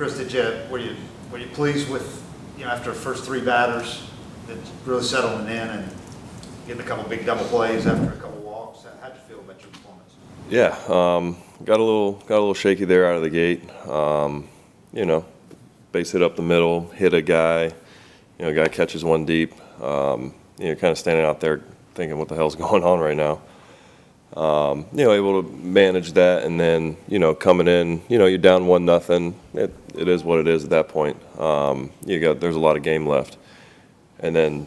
Chris, were you pleased with, after the first three batters, that really settling in and getting a couple big double plays after a couple walks? How'd you feel about your performance? Yeah, got a little shaky there out of the gate. Base hit up the middle, hit a guy. Guy catches one deep. Kind of standing out there thinking, what the hell's going on right now? Able to manage that, and then coming in, you're down 1-0. It is what it is at that point. There's a lot of game left, and then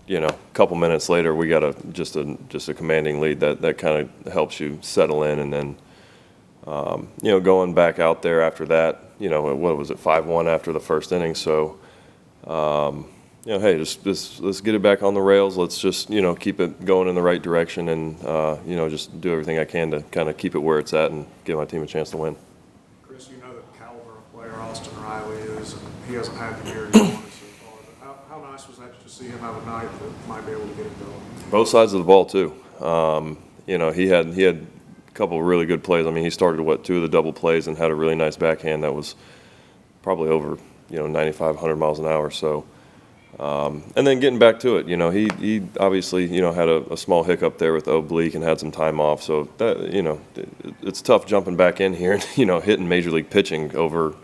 a couple minutes later, we got just a commanding lead that kind of helps you settle in, and then going back out there after that, what was it, 5-1 after the first inning, so. Hey, just let's get it back on the rails. Let's just keep it going in the right direction, and just do everything I can to kind of keep it where it's at and give my team a chance to win. Chris, the caliber of player Austin Riley is, and he hasn't had the year he wanted so far. How nice was that to see him have a night that might be able to get it going? Both sides of the ball too. He had a couple of really good plays. I mean, he started 2 of the double plays and had a really nice backhand that was probably over 95, 100 miles an hour. So. And then getting back to it, he obviously, had a small hiccup there with oblique and had some time off. So that, it's tough jumping back in here and, hitting major league pitching over,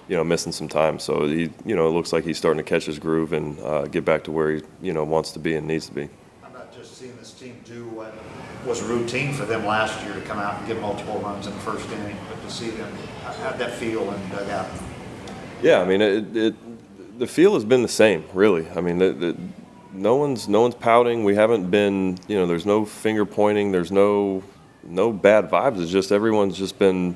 missing some time. So it looks like he's starting to catch his groove and get back to where he, wants to be and needs to be. How about just seeing this team do what was routine for them last year to come out and get multiple runs in the first inning, but to see them, how'd that feel in the dugout? Yeah, I mean, the feel has been the same, really. I mean, no one's pouting. We haven't been, there's no finger pointing. There's no bad vibes. It's just everyone's just been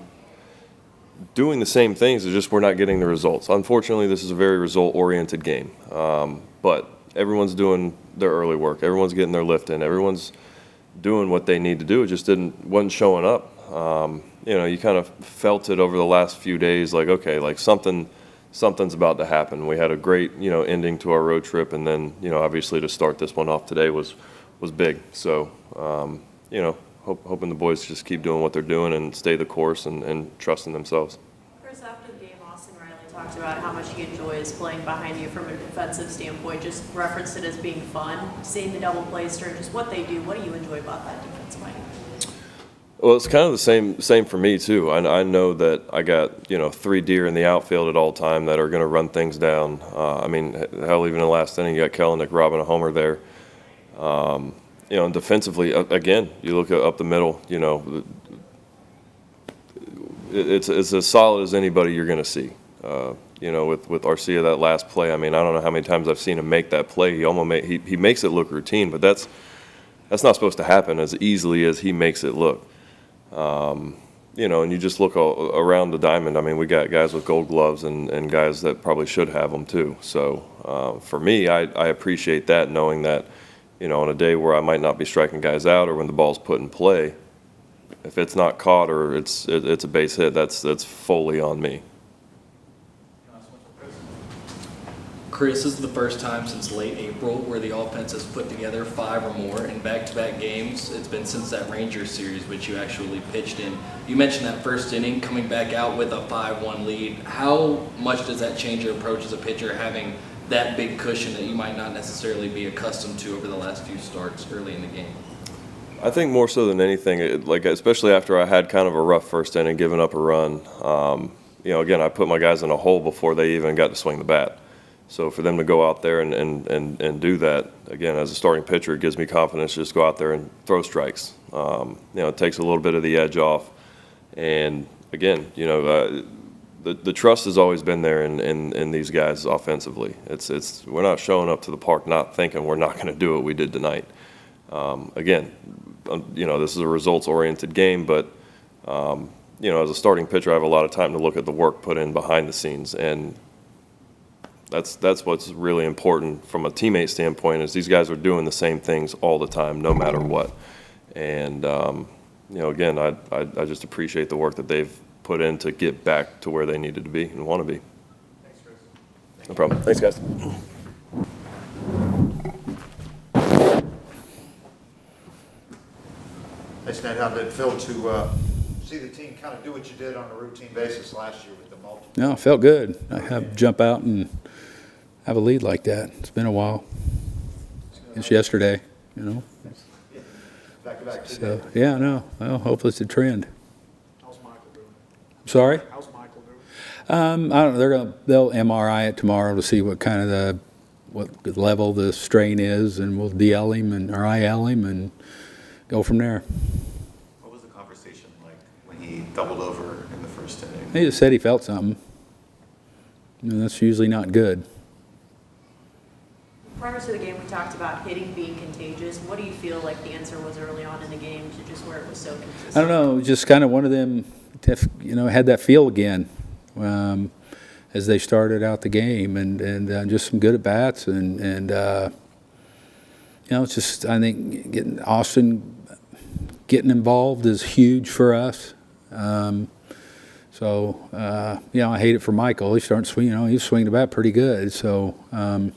doing the same things. It's just we're not getting the results. Unfortunately, this is a very result-oriented game. But everyone's doing their early work. Everyone's getting their lift in. Everyone's doing what they need to do. It just wasn't showing up. You kind of felt it over the last few days, like, okay, like something's about to happen. We had a great, ending to our road trip, and then, obviously to start this one off today was big. So, hoping the boys just keep doing what they're doing and stay the course and trusting themselves. Chris, after the game, Austin Riley talked about how much he enjoys playing behind you from a defensive standpoint. Just referenced it as being fun, seeing the double plays during just what they do. What do you enjoy about that defense, Mike? Well, it's kind of the same for me too. I know that I got 3 deer in the outfield at all time that are going to run things down. I mean, hell, even in the last inning, you got Kellenick robbing a homer there. And defensively, again, you look up the middle. It's as solid as anybody you're going to see. With Arcia, that last play. I mean, I don't know how many times I've seen him make that play. He makes it look routine, but that's not supposed to happen as easily as he makes it look. And you just look around the diamond. I mean, we got guys with gold gloves and guys that probably should have them too. So for me, I appreciate that, knowing that, on a day where I might not be striking guys out or when the ball's put in play, if it's not caught or it's a base hit, that's fully on me. Chris, this is the first time since late April where the offense has put together 5 or more in back-to-back games. It's been since that Rangers series, which you actually pitched in. You mentioned that first inning, coming back out with a 5-1 lead. How much does that change your approach as a pitcher, having that big cushion that you might not necessarily be accustomed to over the last few starts early in the game? I think more so than anything, especially after I had kind of a rough first inning, giving up a run. Again, I put my guys in a hole before they even got to swing the bat. So for them to go out there and do that, again, as a starting pitcher, it gives me confidence to just go out there and throw strikes. It takes a little bit of the edge off. And again, the trust has always been there in these guys offensively. We're not showing up to the park not thinking we're not going to do what we did tonight. Again, this is a results-oriented game, but as a starting pitcher, I have a lot of time to look at the work put in behind the scenes, and that's what's really important from a teammate standpoint, is these guys are doing the same things all the time, no matter what. And again, I just appreciate the work that they've put in to get back to where they needed to be and want to be. Thanks, Chris. No problem. Thanks, guys. Thanks, Ned. How did it feel to see the team kind of do what you did on a routine basis last year with the No, it felt good. I have jump out and have a lead like that. It's been a while. It's yesterday, you know. Back-to-back So yeah, no. Well, hopefully it's a trend. How's Michael doing? Sorry. How's Michael doing? I don't know. They'll MRI it tomorrow to see what kind of what the level the strain is, and we'll DL him or IL him and go from there. What was the conversation like when he doubled over in the first inning? He just said he felt something. And that's usually not good. Prior to the game, we talked about hitting being contagious. What do you feel like the answer was early on in the game to just where it was so consistent? I don't know, just kind of one of them, had that feel again as they started out the game, and just some good at bats, and it's just, I think getting Austin getting involved is huge for us. I hate it for Michael. He's starting to swing, he's swinging the bat pretty good. So, but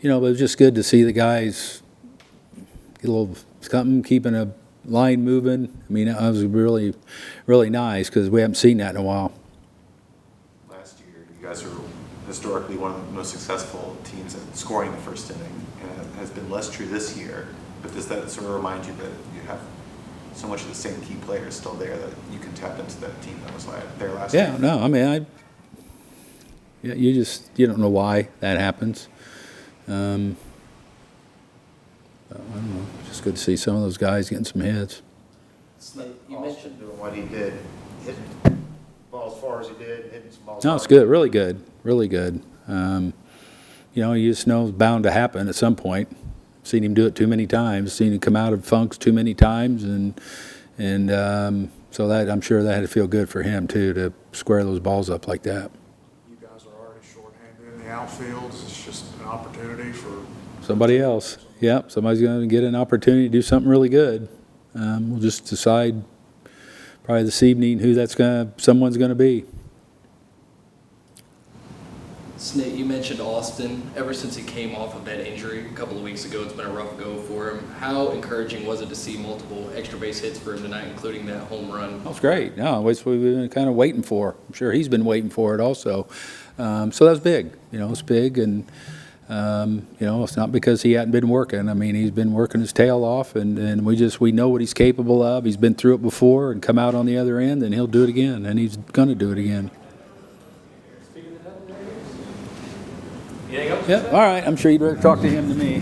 it was just good to see the guys get a little something, keeping a line moving. I mean, that was really, really nice because we haven't seen that in a while. Last year, you guys were historically one of the most successful teams at scoring the first inning, and it has been less true this year. But does that sort of remind you that you have so much of the same key players still there that you can tap into that team that was there last year? Yeah, no, I mean, you don't know why that happens. I don't know. It's just good to see some of those guys getting some hits. You mentioned doing what he did, hitting balls as far as he did, hitting some balls. No, it's good, really good, really good. You just know it's bound to happen at some point. Seen him do it too many times. Seen him come out of funks too many times, and so that I'm sure that had to feel good for him too, to square those balls up like that. You guys are already shorthanded in the outfield. It's just an opportunity for Somebody else, yep. Somebody's going to get an opportunity to do something really good. We'll just decide probably this evening who someone's going to be. Snit, you mentioned Austin. Ever since he came off of that injury a couple of weeks ago, it's been a rough go for him. How encouraging was it to see multiple extra base hits for him tonight, including that home run? That was great. No, it's what we've been kind of waiting for. I'm sure he's been waiting for it also. So that was big. It's big, and it's not because he hadn't been working. I mean, he's been working his tail off, and we know what he's capable of. He's been through it before and come out on the other end, and he'll do it again, and he's going to do it again. Yep. All right. I'm sure you'd rather talk to him than me.